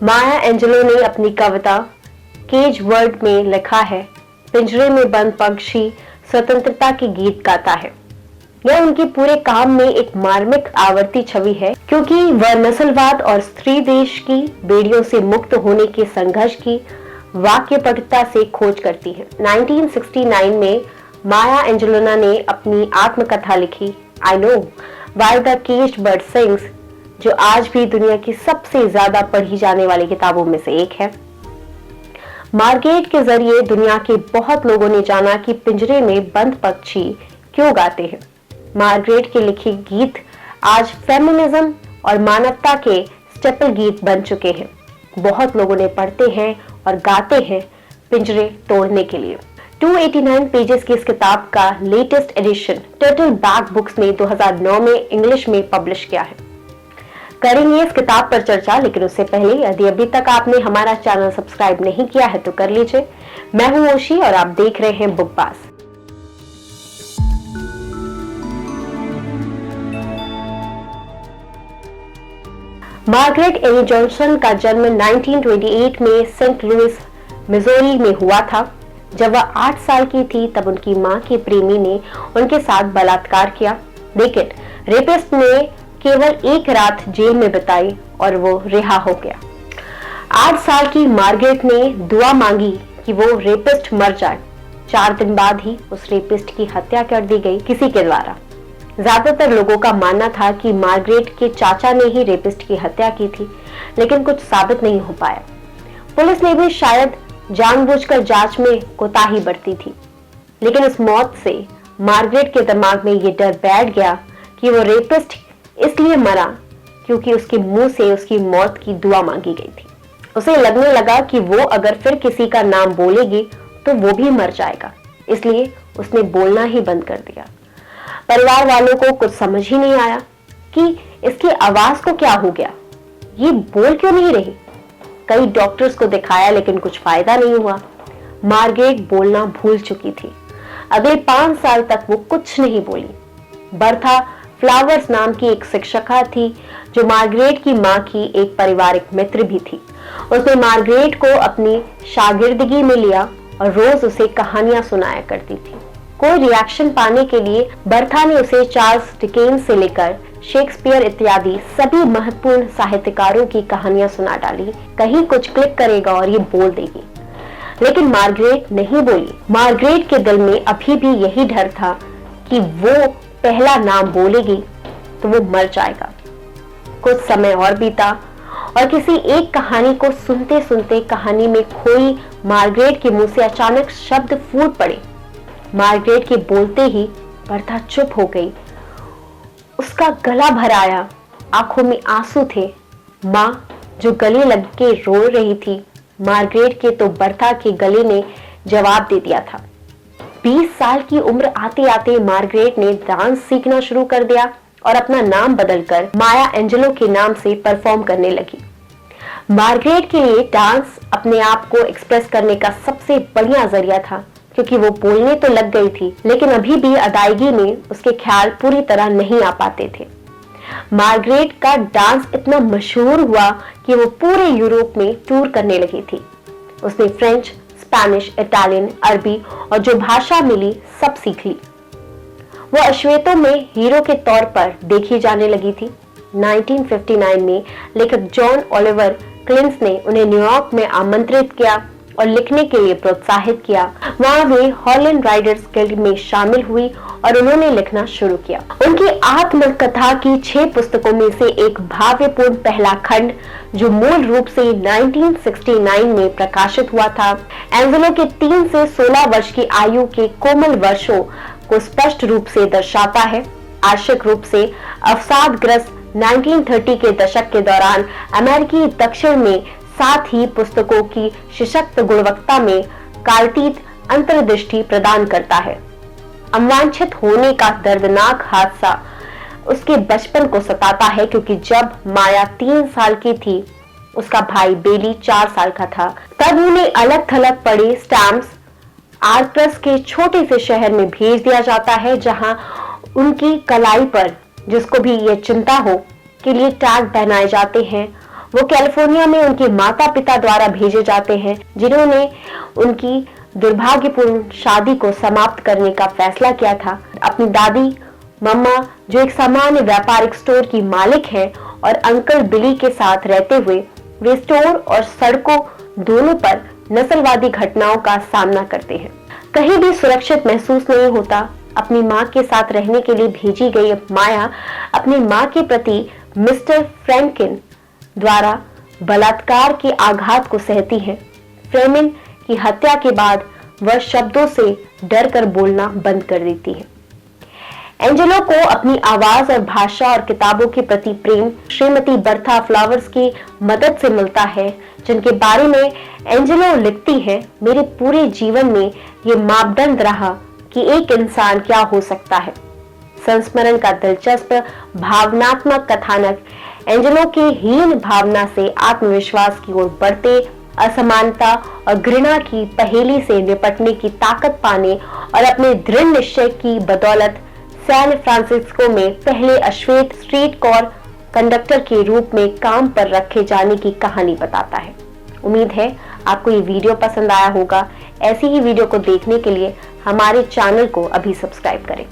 माया Angelo ने अपनी कविता cage world में लिखा है, पिंजरे में बंद पक्षी स्वतंत्रता के गीत गाता है। यह उनके पूरे काम में एक मार्मिक आवर्ती छवि है, क्योंकि वह नस्लवाद और स्त्री देश की बेड़ियों से मुक्त होने के संघर्ष की वाक्यपटुता से खोज करती है। 1969 में माया एंजेलोना ने अपनी आत्मकथा लिखी, I know why the caged bird sings, जो आज भी दुनिया की सबसे ज्यादा पढ़ी जाने वाली किताबों में से एक है। मार्गरेट के जरिए दुनिया के बहुत लोगों ने जाना कि पिंजरे में बंद पक्षी क्यों गाते हैं। मार्गरेट के लिखे गीत आज फेमिनिज्म और मानवता के स्टेपल गीत बन चुके हैं। बहुत लोगों ने पढ़ते हैं और गाते हैं पिंजरे तोड़ने के लिए। 289 पेजेस की इस किताब का latest edition turtle back books ने 2009 में इंग्लिश में पब्लिश किया है। करेंगे इस किताब पर चर्चा, लेकिन उससे पहले यदि अभी तक आपने हमारा चैनल सब्सक्राइब नहीं किया है तो कर लीजिए। मैं हूं ओशी और आप देख रहे हैं बुकबास। मार्गरेट एनी जॉनसन का जन्म 1928 में सेंट लुइस मिजोरी में हुआ था। जब वह 8 साल की थी तब उनकी मां के प्रेमी ने उनके साथ बलात्कार किया, लेकिन रेपिस्ट ने केवल एक रात जेल में बिताई और वो रिहा हो गया। 8 साल की मार्गरेट ने दुआ मांगी कि वो रेपिस्ट मर जाए। 4 दिन बाद ही उस रेपिस्ट की हत्या कर दी गई किसी के द्वारा। ज्यादातर लोगों का मानना था कि मार्गरेट के चाचा ने ही रेपिस्ट की हत्या की थी, लेकिन कुछ साबित नहीं हो पाया। पुलिस ने भी शायद जानबूझकर जांच में कोताही बरती थी, लेकिन इस मौत से मार्गरेट के दिमाग में ये डर बैठ गया कि वो रेपिस्ट इसलिए मरा क्योंकि उसके मुंह से उसकी मौत की दुआ मांगी गई थी। उसे लगने लगा कि वो अगर फिर किसी का नाम बोलेगी तो वो भी मर जाएगा, इसलिए उसने बोलना ही बंद कर दिया। परिवार वालों को कुछ समझ ही नहीं आया कि इसकी आवाज को क्या हो गया, ये बोल क्यों नहीं रही। कई डॉक्टर्स को दिखाया लेकिन कुछ फायदा नहीं हुआ। मार्गरेट बोलना भूल चुकी थी। अगले 5 साल तक वो कुछ नहीं बोली। बर्था फ्लावर्स नाम की एक शिक्षिका थी जो मार्गरेट की मां की एक पारिवारिक मित्र भी थी। उसने मार्गरेट को अपनी शागिर्दगी में लिया और रोज उसे कहानियां सुनाया करती थी। कोई रिएक्शन पाने के लिए बर्था ने उसे चार्ल्स डिकेंस से लेकर शेक्सपियर इत्यादि सभी महत्वपूर्ण साहित्यकारों की कहानियां सुना डाली। कहीं कुछ क्लिक करेगा और ये बोल देगी, लेकिन मार्गरेट नहीं बोली। मार्गरेट के दिल में अभी भी यही डर था कि वो पहला नाम बोलेगी तो वो मर जाएगा। कुछ समय और बीता और किसी एक कहानी को सुनते सुनते कहानी में खोई मार्गरेट के मुंह से अचानक शब्द फूट पड़े। मार्गरेट के बोलते ही बर्था चुप हो गई। उसका गला भर आया, आंखों में आंसू थे। मां जो गले लग के रो रही थी, मार्गरेट के तो बर्था के गले ने जवाब दे दिया था। 20 साल की उम्र आते आते मार्गरेट ने डांस सीखना शुरू कर दिया और अपना नाम बदलकर माया एंजेलो के नाम से परफॉर्म करने लगी। मार्गरेट के लिए डांस अपने आप को एक्सप्रेस करने का सबसे बढ़िया जरिया था, क्योंकि वो बोलने तो लग गई थी लेकिन अभी भी अदायगी में उसके ख्याल पूरी तरह नहीं आ पाते थे। मार्गरेट का डांस इतना मशहूर हुआ कि वो पूरे यूरोप में टूर करने लगी थी। उसने फ्रेंच, स्पेनिश, इटालियन, अरबी और जो भाषा मिली सब सीख ली। वो अश्वेतों में हीरो के तौर पर देखी जाने लगी थी। 1959 में लेखक जॉन ओलिवर क्लिंस ने उन्हें न्यूयॉर्क में आमंत्रित किया और लिखने के लिए प्रोत्साहित किया। वहां वे हॉलैंड राइडर्स गिल्ड में शामिल हुई और उन्होंने लिखना शुरू किया। उनकी आत्मकथा की 6 पुस्तकों में से एक भावपूर्ण पहला खंड, जो मूल रूप से 1969 में प्रकाशित हुआ था, एंजेलो के 3 से 16 वर्ष की आयु के कोमल वर्षों को स्पष्ट रूप से दर्शाता है। आंशिक रूप से अवसादग्रस्त 1930 के दशक के दौरान अमेरिकी दक्षिण में, साथ ही पुस्तकों की सशक्त गुणवत्ता में काल्पनिक अंतर्दृष्टि प्रदान करता है। अवांछित होने का दर्दनाक हादसा उसके बचपन को सताता है, क्योंकि जब माया 3 साल की थी, उसका भाई बेली 4 साल का था। तब उन्हें अलग थलग पड़े स्टैम्प्स आर्कस के छोटे से शहर में भेज दिया जाता है, जहां उनकी कलाई पर, जिसको भी यह चिंता हो, के लिए टैग पहनाए जाते हैं वो कैलिफोर्निया में उनके माता पिता द्वारा भेजे जाते हैं, जिन्होंने उनकी दुर्भाग्यपूर्ण शादी को समाप्त करने का फैसला किया था। अपनी दादी मम्मा, जो एक सामान्य व्यापारिक स्टोर की मालिक है, और अंकल बिली के साथ रहते हुए वे स्टोर और सड़कों दोनों पर नस्लवादी घटनाओं का सामना करते हैं। कहीं भी सुरक्षित महसूस नहीं होता। अपनी मां के साथ रहने के लिए भेजी गई माया अपनी मां के प्रति मिस्टर फ्रैंकिन द्वारा बलात्कार के आघात को सहती है। फ्रेमिन की हत्या के बाद वह शब्दों से डरकर बोलना बंद कर देती है। एंजेलो को अपनी आवाज और भाषा और किताबों के प्रति प्रेम श्रीमती बर्था फ्लावर्स की मदद से मिलता है, जिनके बारे में एंजेलो लिखती है, मेरे पूरे जीवन में ये मापदंड रहा कि एक इंसान क्या हो सकता है। संस्मरण का दिलचस्प भावनात्मक कथानक एंजेलो के हीन भावना से आत्मविश्वास की ओर बढ़ते, असमानता और घृणा की पहेली से निपटने की ताकत पाने और अपने दृढ़ निश्चय की बदौलत सैन फ्रांसिस्को में पहले अश्वेत स्ट्रीट कार कंडक्टर के रूप में काम पर रखे जाने की कहानी बताता है। उम्मीद है आपको ये वीडियो पसंद आया होगा। ऐसी ही वीडियो को देखने के लिए हमारे चैनल को अभी सब्सक्राइब करें।